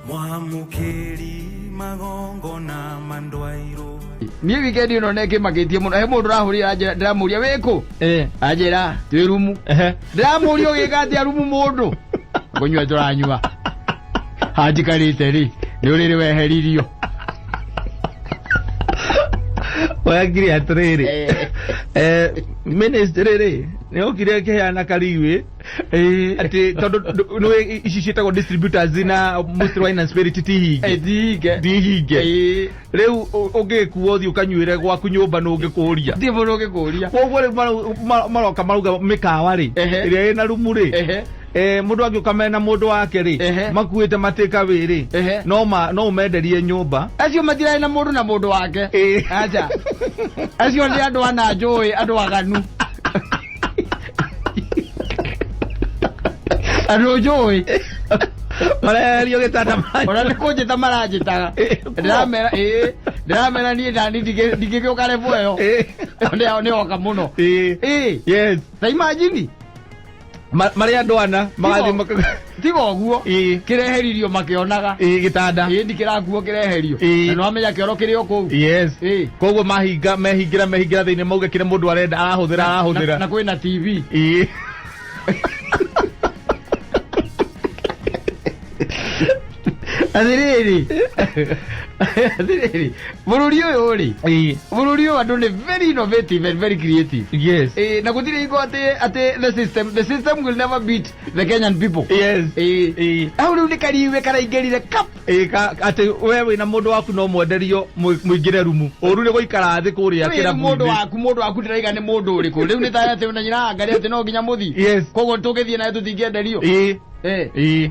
Mwamukeri magongo na mandwairo. Ni weekend ino neke magetie muno he mundu rahuri aje ndamuria weko ajera twirumu ndamuria gigati arumu mundu kunywa turanywa hajikarite ri ni uriri weheririo wagiri atrere ministry ne okire ke yana kariwe ati todo no ishishita ko distributors na mustri na spirit tihige leu ogekuothi ukanywire gwa kunyumba no ngikuria ndimo no ngikuria kogwo le maroka maruga mikawa ri ire na rumu ri mundu agiukamena mundu wake ri makuite matika wiri no menderie nyumba acio matirae na mundu wake acha acio ndi andu ana njui andu aganu andu njui Malario gitanda mai ona nikoje tamarajitaga ndamera ni ndani ndigege ukare boyo ne oka muno yes ta imagine Maria Doana magathi tigo guo kireheririo makionaga gitanda ndikiraguo kireheririo no amenya kioro kirio ku yes kogwo mehingira thiine mauge kire mundu arenda arahuthira na kwina TV Adiriri bururi uyu andu ni very innovative and very creative yes na gutire iko ate the system will never beat the Kenyan people yes au ni kariwe karaingerire kap ate wewe na mundu waku no mwenderio muingire rumu oru ni goikara thi kuria kira mundu waku ndiraiga ni mundu uriku riu ni ta ate na nyina ngari ate no nginya muthi yes kogo tugithie na tutingeenderio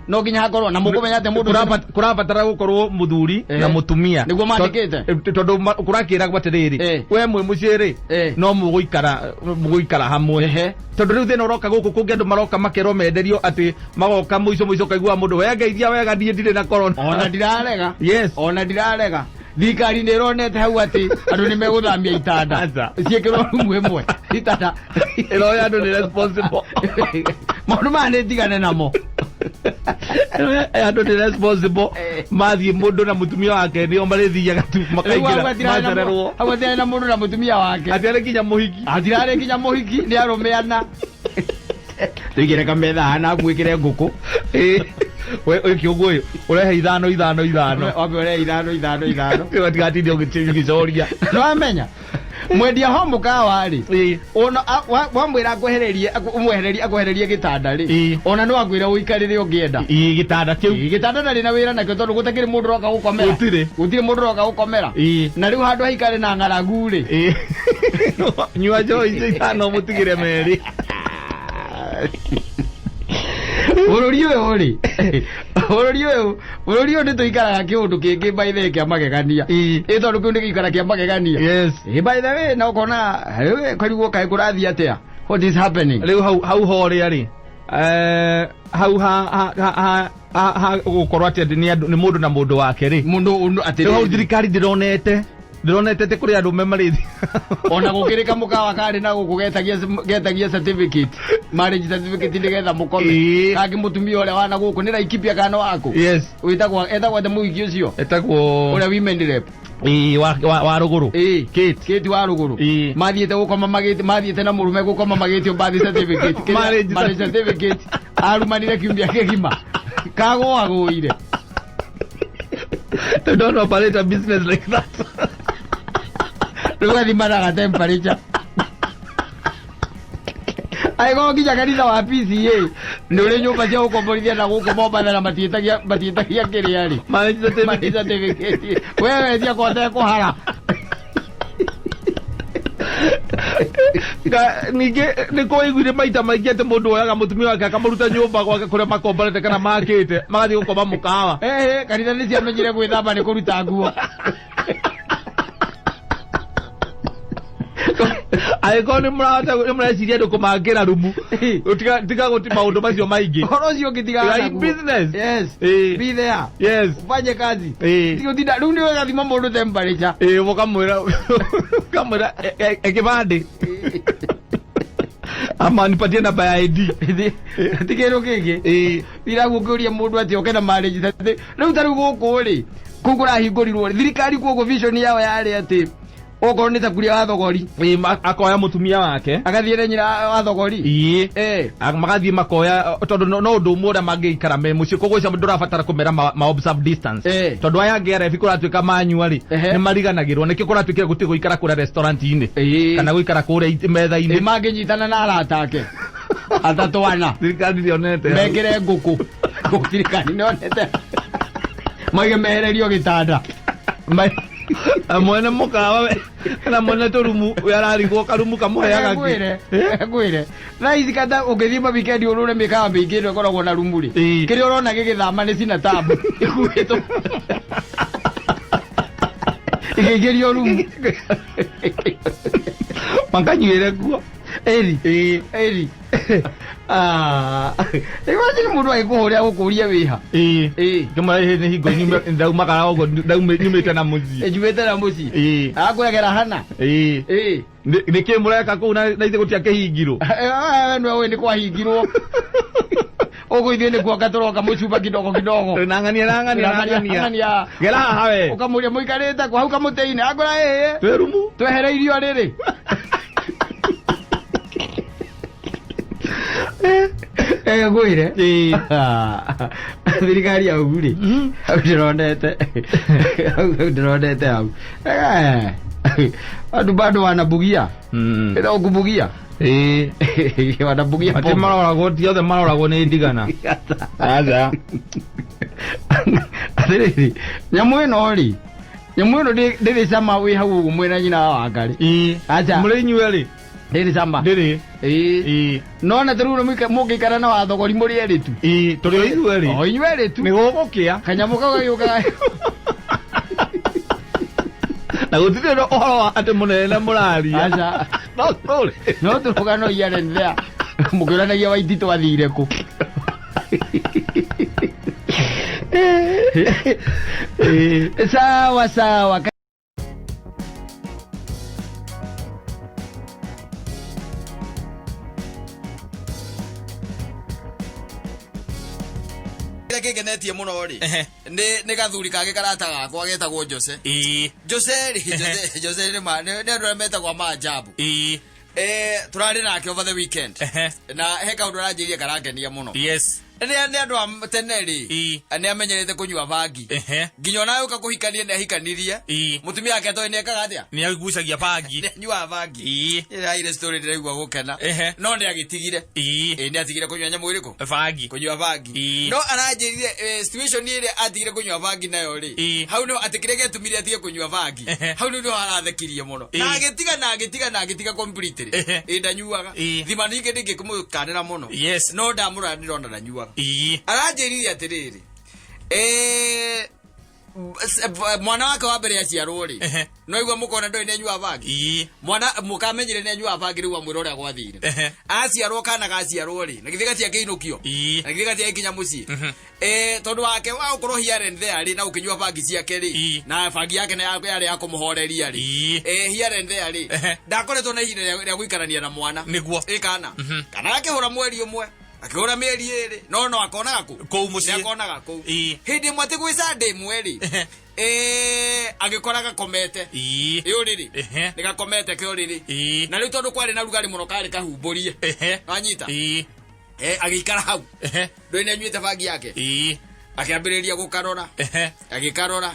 no nginya hakorwo na mukumenya ate mundu kurabatara gukorwo muthuri na mutumia niguo mandikite tondu kurakira gwatiriri we mwe muciri no muguikara hamwe tondu riu thina uroka guku kungi andu maroka makero menderio ati magoka muico kaigua mundu we ngeithia wega ndie ndire na corona ona ndirarega yes ona ndirarega thikari ni ronete hau ati andu ni meguthamia itanda ciekirwo rumu imwe itanda ilo andu ni responsible maundu mane tigane namo andu ni responsible mathie mundu na mutumia wake nio marithiaga tu makaingira macererwo hau atirare na mundu na mutumia wake atirare kinya muhiki ni arumeana tigire kametha na gwikire nguku we kiuguyu urehe ithano obe urehe ithano watigati ugicoria no amenya mwendia homo kawa ri ona wamwira akwehererie gitanda ri ona no akwira uikarire ungienda gitanda kiu gitanda ndari na wira nakio tondu gutakiri mundu roka gukomera gutire mundu roka gukomera na riu handu haikare na ngaragu ri nyua joy ithano mutigire meri bururi uyu ni tuikaraga kiundu kingi by the way kia magegania tondu kiu ni gikara kia magegania yes by the way na ukona kariguo kae kurathi atia what is happening riu hau horia ri hau ha gukorwo atia ni mundu na mundu wake ri mundu ati hau thirikari ndironete te kuri andu memarithi ona gukirika mukawa kari na guku getagia certificate marriage certificate ndigetha mukome kagi mutumia ule wana guku ni raikipia kana wako yes uitagwa the muigi ucio etagwo ule women rep wa ruguru kate wa ruguru mathiete gukoma mathiete na murume gukoma magitio birth certificate marriage certificate arumanire kiumbia kegima kago aguire they don't operate a business like that. Luga di maraga temperature. Ai go kija kanisa wa PCA. Ndole nyumba cia ukomborithia na gukomba na matietagia kiriari. Marriage certificate. Wewe tia kote kuhara. Nige niko igwire maita maingi ate mundu oyaga mutumia wake akamuruta nyumba gwake kuria makomborete kana makite magathi gukoma mukawa kanitha ni ciamenyire gwithamba ni kuruta nguo aiko ni mureciria andu kumangira rumu tiga guti maundu macio maingi horo cio ngitiga business yes be there yes ufanye kazi tigo tinda riu ni gathima mundu temperature mukamwira ekibandi ama nipatie namba ya ID tikero keke ira gukuria mundu ati okena marriage tate riu taru gukuri kugura hingurirwo thirikari kugo vision yao yari ati okorwo nĩ takuria wa thogori akoya mutumia wake agathiĩ nyina wa thogori magathiĩ makoya tondu no undu umwe uria mangĩikara me muciĩ koguo icio ndũrabatara kumera ma observe distance tondu aya angĩ arebi kũratuĩka manyua rĩ nĩ mariganagĩrwo nĩkĩo kũratuĩkĩra gũtirĩ gũikara kũrĩa restaurant-inĩ kana gũikara kũrĩa metha-inĩ mangĩnyitana na arata ake atatwana thirikari ndĩonete mekĩre ngũkũ thirikari nĩonete maige mehererio gĩtanda amwene mukawa na mwene turumu yararigwo karumu kamuheaga ngwire na ici kata ũngĩthima weekend ũrũre mĩkawa mĩingĩ ĩno ĩkoragwo na rumu rĩ kĩrĩa ũrona gĩgĩthama nĩ cina tabu ikuĩtwo ikĩingĩrio rumu makanyuĩre kuo eri imagine mundu agikuhuria gukuria wiha ngĩmũra nĩ hingo ndaumagara ũguo nyumĩte na mũciĩ njumĩte na mũciĩ akwegera hana nĩkĩ mũreka kũu na ithe gũtia kĩhingirwo nĩ ũĩ nĩ kwahingirwo ũguo ithuĩ nĩ kuoka tũroka mũcuba kidogo nang'ania gera haha we ũkamũria mũikarĩte kwa hau kamũtĩ-inĩ akwĩra twerumu twehereirio rĩrĩ gwire thirikari ya uguri hau ndĩronete hau andu bado wanabugia ĩtha ũkubugia wanabugia ati maroragwo ti othe maroragwo nĩ ndigana aja atĩrĩrĩ nyamũ ĩno ndĩrĩ cama wĩ hau ũguo mwĩna nyina wa Wangari aja mũrĩ inyuĩ rĩ ndĩrĩ cama nona tũrũra mũngĩikara na wa thogori mũrĩ erĩ tu tũrĩ o inyuĩ rĩ o inyuĩ erĩ tu nĩ gũgũkĩa kanyamũ kau gagĩũka na gũtirĩ ũhoro wa atĩ mũnene na mũraria aca no tũrũgano ianenea mũkĩũranagia Waititũ athire kũ sawa genetie muno ri ni gathuri kage karata gakwa getagwo Jose Jose ni andu metagwo maajabu turari nake over the weekend na he kaundu aranjirie karangenia muno ni andu a tene ri ni amenyerete kunyua bangi nginya nawe ukakuhikania ni ahikanirie mutumia wake toy ni ekaga atia ni agucagia bangi ni anyua bangi ile story ndiraigua gukena no ni agitigire ni atigire kunyua nyamu iriku bangi kunyua bangi no aranjirire situation ni ile atigire kunyua bangi nayo ri hau no atikire getumire atige kunyua bangi hau no arathekirie muno na agitiga completely ndanyuaga thima ninge ndingikumukanira muno no ndamura ndirona ndanyuaga aranjirire atiriri mwana wake wa mbere aciarwo ri no igwa mukona ndoi nenyua bangi mwana mukamenyire nenyua bangi riu amwira uria gwathire aciarwo kana gaciarwo ri na githiga cia keinukio na githiga cia ikinya muci tondu wake wa ukorwo here and there ri na ukinyua bangi ciake ri na bangi yake yari ya kumuhoreria ri here and there ri ndakoretwo na ihinda ria guikarania na mwana niguo kana akihura mweri umwe akihura mieri eri no akonaga kuu muci akonaga kuu hindi mwati gwisa ndimwe ri agikoraga komete yuriri nigakomete kiuriri na riu tondu kwari na rugari muno kari kahumburie anyita agikara hau ndoine anyuite bangi yake akiambiriria gukarora agikarora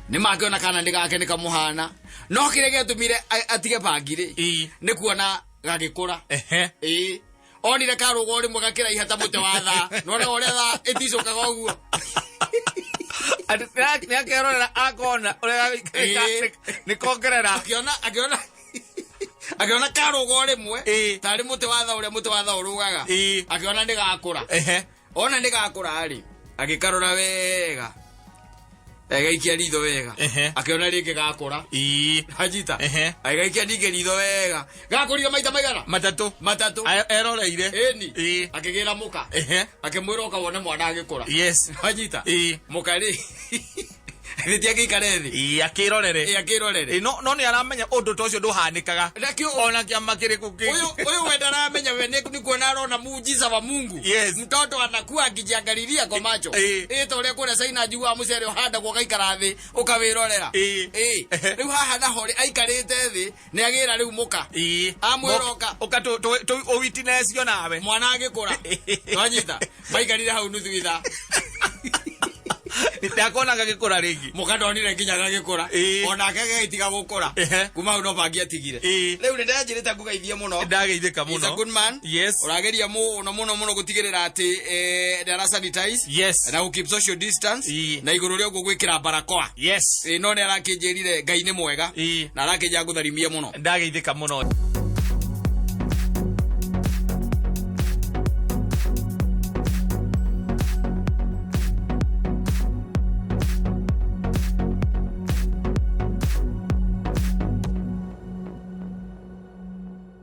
ni makiona kana ndigake nikamuhana no kire getumire atige bangi ri ni kuona gagikura onire karugo rimwe gakira ihata mute wa tha nore ore tha iticokaga uguo ni akerorera akona uria ni kongerera akiona karugo rimwe tari mute wa tha uria mute wa tha urugaga akiona ndigakura ona ndigakura ri agikarora wega agaikia ritho wega akiona ringi gakura hajita agaikia ringi ritho wega gakurire maita maigana matatu eroreire eni akigira muka akimwira ukawone mwana agikura hajita muka ri Githiti agikarethi. Akirorere. Akirorere. No ni aramenya undu tocio nduhanikaga. Ona kiama kiriku kingi. Huyu wenda aramenya wene ni kuona arona muujiza wa Mungu. Yes. Mtoto anakuwa akijiangalilia kwa macho. Tole kuna saina jua mucere handa kwa gaikara thi ukawirorera. Riu haha na hore aikarite thi ni agira riu muka. Amwiroka ukato witness yo nawe. Mwana agikura. Twanyita. Maikarire hau nuthu itha. Ndakona gagikura ringi. Mukadonire nginya gagikura. Ona kagetiga gukura. Kuma uno bangi atigire. Riu ndajirita kugaithia muno. Ndageithika muno. He's a good man. Yes. Urageria muno gutigirira ati ndara sanitize. Yes. Na keep social distance. Na iguru rio gwikira barakoa. Yes. No ni arakinjirire Ngai ni mwega. Na arakinja gutharimia muno. Ndageithika muno.